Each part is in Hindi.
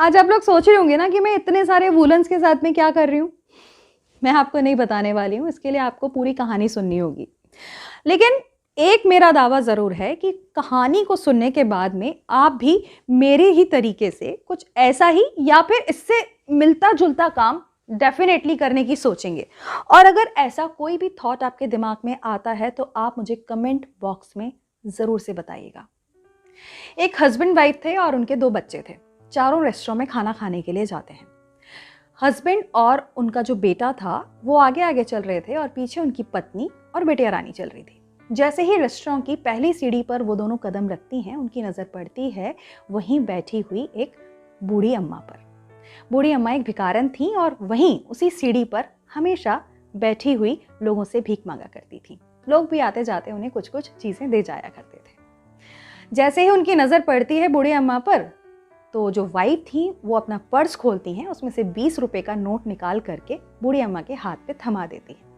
आज आप लोग सोच रहे होंगे ना कि मैं इतने सारे वूलन्स के साथ में क्या कर रही हूँ। मैं आपको नहीं बताने वाली हूँ, इसके लिए आपको पूरी कहानी सुननी होगी। लेकिन एक मेरा दावा ज़रूर है कि कहानी को सुनने के बाद में आप भी मेरे ही तरीके से कुछ ऐसा ही या फिर इससे मिलता जुलता काम डेफिनेटली करने की सोचेंगे। और अगर ऐसा कोई भी थॉट आपके दिमाग में आता है तो आप मुझे कमेंट बॉक्स में ज़रूर से बताइएगा। एक हस्बैंड वाइफ थे और उनके 2 बच्चे थे। चारों रेस्टोरेंट में खाना खाने के लिए जाते हैं। हस्बैंड और उनका जो बेटा था वो आगे आगे चल रहे थे और पीछे उनकी पत्नी और बेटिया रानी चल रही थी। जैसे ही रेस्टोरेंट की पहली सीढ़ी पर वो दोनों कदम रखती हैं, उनकी नज़र पड़ती है वहीं बैठी हुई एक बूढ़ी अम्मा पर। बूढ़ी अम्मा एक भिखारन थी और वहीं उसी सीढ़ी पर हमेशा बैठी हुई लोगों से भीख मांगा करती थी। लोग भी आते जाते उन्हें कुछ कुछ चीज़ें दे जाया करते थे। जैसे ही उनकी नज़र पड़ती है बूढ़ी अम्मा पर, तो जो वाइफ थी वो अपना पर्स खोलती हैं, उसमें से 20 रुपए का नोट निकाल करके बूढ़ी अम्मा के हाथ पे थमा देती है।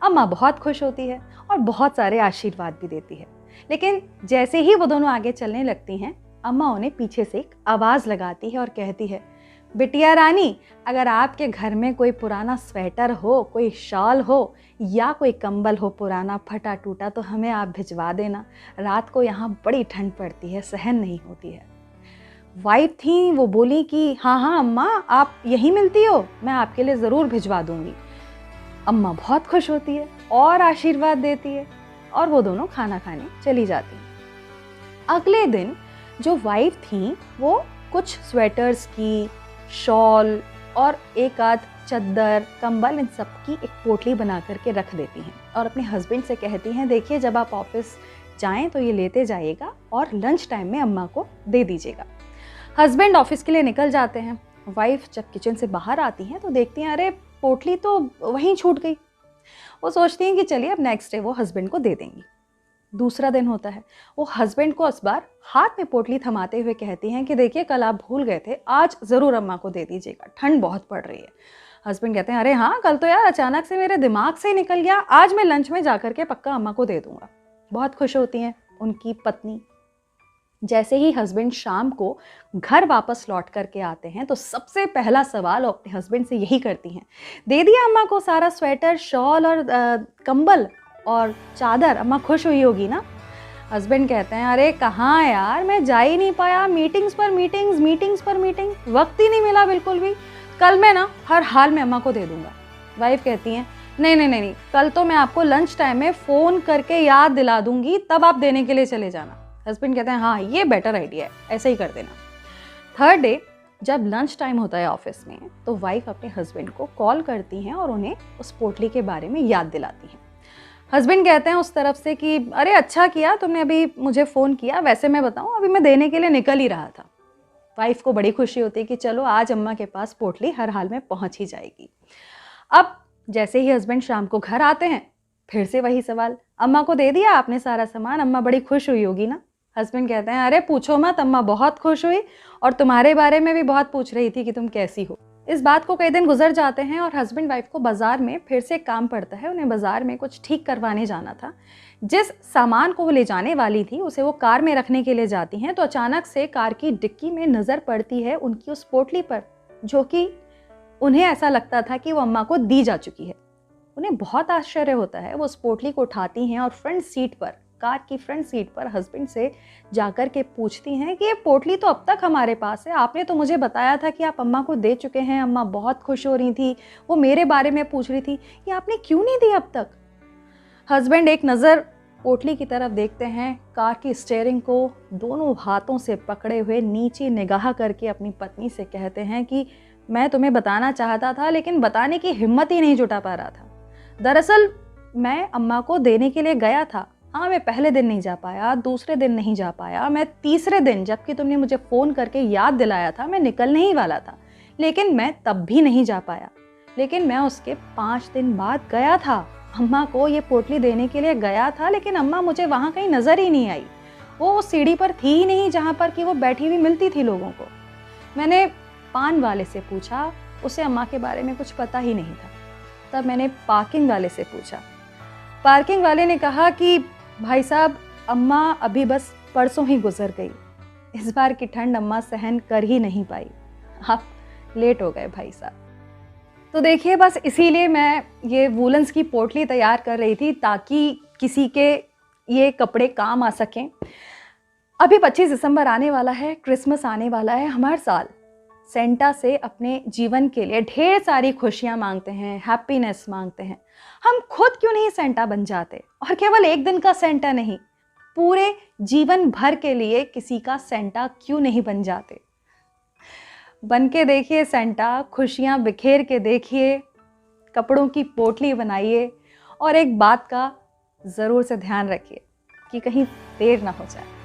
अम्मा बहुत खुश होती है और बहुत सारे आशीर्वाद भी देती है। लेकिन जैसे ही वो दोनों आगे चलने लगती हैं, अम्मा उन्हें पीछे से एक आवाज़ लगाती है और कहती है, बिटिया रानी, अगर आपके घर में कोई पुराना स्वेटर हो, कोई शॉल हो या कोई कंबल हो पुराना फटा टूटा तो हमें आप भिजवा देना। रात को यहाँ बड़ी ठंड पड़ती है, सहन नहीं होती है। वाइफ थी वो बोली कि हाँ हाँ अम्मा, आप यहीं मिलती हो, मैं आपके लिए ज़रूर भिजवा दूंगी। अम्मा बहुत खुश होती है और आशीर्वाद देती है और वो दोनों खाना खाने चली जाती हैं। अगले दिन जो वाइफ थी वो कुछ स्वेटर्स की, शॉल और एक आध चद्दर, कंबल, इन सब की एक पोटली बना करके रख देती हैं और अपने हस्बैंड से कहती हैं, देखिए जब आप ऑफिस जाएं तो ये लेते जाइएगा और लंच टाइम में अम्मा को दे दीजिएगा। हस्बैंड ऑफिस के लिए निकल जाते हैं। वाइफ जब किचन से बाहर आती हैं तो देखती हैं अरे पोटली तो वहीं छूट गई। वो सोचती हैं कि चलिए अब नेक्स्ट डे वो हस्बैंड को दे देंगी। दूसरा दिन होता है, वो हस्बैंड को इस बार हाथ में पोटली थमाते हुए कहती हैं कि देखिए कल आप भूल गए थे, आज ज़रूर अम्मा को दे दीजिएगा, ठंड बहुत पड़ रही है। हस्बैंड कहते हैं अरे हाँ, कल तो यार अचानक से मेरे दिमाग से निकल गया, आज मैं लंच में जा करके पक्का अम्मा को दे दूंगा। बहुत खुश होती हैं उनकी पत्नी। जैसे ही हस्बैंड शाम को घर वापस लौट करके आते हैं तो सबसे पहला सवाल वो अपने हस्बैंड से यही करती हैं, दे दिया अम्मा को सारा स्वेटर, शॉल और कंबल और चादर, अम्मा खुश हुई होगी ना। हस्बैंड कहते हैं अरे कहाँ यार, मैं जा ही नहीं पाया, मीटिंग्स पर मीटिंग, वक्त ही नहीं मिला बिल्कुल भी। कल मैं ना हर हाल में अम्मा को दे दूंगा। वाइफ कहती हैं नहीं, कल तो मैं आपको लंच टाइम में फ़ोन करके याद दिला दूंगी, तब आप देने के लिए चले जाना। हस्बैंड कहते हैं हाँ ये बेटर आइडिया है, ऐसे ही कर देना। थर्ड डे जब लंच टाइम होता है ऑफिस में तो वाइफ अपने हस्बैंड को कॉल करती हैं और उन्हें उस पोटली के बारे में याद दिलाती हैं। हस्बैंड कहते हैं उस तरफ से कि अरे अच्छा किया तुमने अभी मुझे फ़ोन किया, वैसे मैं बताऊं अभी मैं देने के लिए निकल ही रहा था। वाइफ को बड़ी खुशी होती है कि चलो आज अम्मा के पास पोटली हर हाल में पहुंच ही जाएगी। अब जैसे ही हस्बैंड शाम को घर आते हैं, फिर से वही सवाल, अम्मा को दे दिया आपने सारा सामान, अम्मा बड़ी खुश हुई होगी ना। हस्बैंड कहते हैं अरे पूछो मत, अम्मा बहुत खुश हुई और तुम्हारे बारे में भी बहुत पूछ रही थी कि तुम कैसी हो। इस बात को कई दिन गुजर जाते हैं और हस्बैंड वाइफ को बाजार में फिर से काम पड़ता है। उन्हें बाजार में कुछ ठीक करवाने जाना था। जिस सामान को वो ले जाने वाली थी उसे वो कार में रखने के लिए जाती हैं तो अचानक से कार की डिक्की में नज़र पड़ती है उनकी उस पोटली पर, जो कि उन्हें ऐसा लगता था कि वो अम्मा को दी जा चुकी है। उन्हें बहुत आश्चर्य होता है। वो उस पोटली को उठाती हैं और फ्रंट सीट पर, कार की फ्रंट सीट पर हस्बैंड से जाकर के पूछती हैं कि ये पोटली तो अब तक हमारे पास है, आपने तो मुझे बताया था कि आप अम्मा को दे चुके हैं, अम्मा बहुत खुश हो रही थी, वो मेरे बारे में पूछ रही थी, ये आपने क्यों नहीं दी अब तक। हस्बैंड एक नज़र पोटली की तरफ देखते हैं, कार की स्टीयरिंग को दोनों हाथों से पकड़े हुए नीचे निगाह करके अपनी पत्नी से कहते हैं कि मैं तुम्हें बताना चाहता था लेकिन बताने की हिम्मत ही नहीं जुटा पा रहा था। दरअसल मैं अम्मा को देने के लिए गया था। हाँ, मैं पहले दिन नहीं जा पाया, दूसरे दिन नहीं जा पाया, मैं तीसरे दिन जबकि तुमने मुझे फ़ोन करके याद दिलाया था, मैं निकलने ही वाला था, लेकिन मैं तब भी नहीं जा पाया। लेकिन मैं उसके 5 दिन बाद गया था, अम्मा को ये पोटली देने के लिए गया था, लेकिन अम्मा मुझे वहाँ कहीं नज़र ही नहीं आई। वो उस सीढ़ी पर थी ही नहीं जहाँ पर कि वो बैठी हुई मिलती थी लोगों को। मैंने पान वाले से पूछा, उसे अम्मा के बारे में कुछ पता ही नहीं था। तब मैंने पार्किंग वाले से पूछा। पार्किंग वाले ने कहा कि भाई साहब, अम्मा अभी बस परसों ही गुजर गई, इस बार की ठंड अम्मा सहन कर ही नहीं पाई, आप लेट हो गए भाई साहब। तो देखिए, बस इसीलिए मैं ये वूलन्स की पोटली तैयार कर रही थी ताकि किसी के ये कपड़े काम आ सकें। अभी 25 दिसंबर आने वाला है, क्रिसमस आने वाला है। हम हर साल सेंटा से अपने जीवन के लिए ढेर सारी खुशियाँ मांगते हैं, हैप्पीनेस मांगते हैं। हम खुद क्यों नहीं सेंटा बन जाते, और केवल एक दिन का सेंटा नहीं, पूरे जीवन भर के लिए किसी का सेंटा क्यों नहीं बन जाते। बन के देखिए सेंटा, खुशियाँ बिखेर के देखिए, कपड़ों की पोटली बनाइए, और एक बात का ज़रूर से ध्यान रखिए कि कहीं देर ना हो जाए।